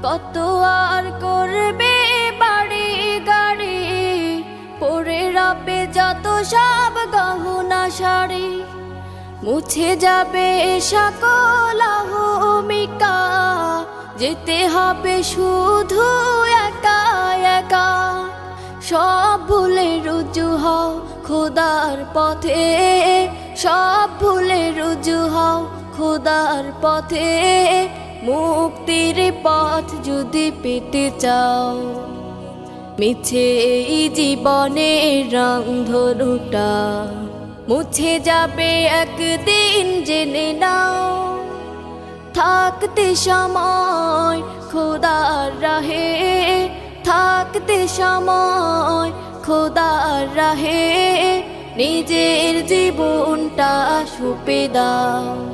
কত আর করবে বাড়ি গাড়ি, পরে রাবে যত সব গহনা শাড়ি। মুছে যাবে সকল অহমিকা, যেতে হবে শুধু একা একা। সব ভুলে রুজু হও খোদার পথে, সব ভুলে রুজু হও খোদার পথে। মুক্তির পথ যদি পেতে চাও, মিছে এই জীবনের রং ধনুটা মুছে যাবে একদিন জেনে নাও। থাকতে সময় খোদার রাহে, থাকতে সময় খোদার রাহে, নিজের জীবনটা সঁপে দাও।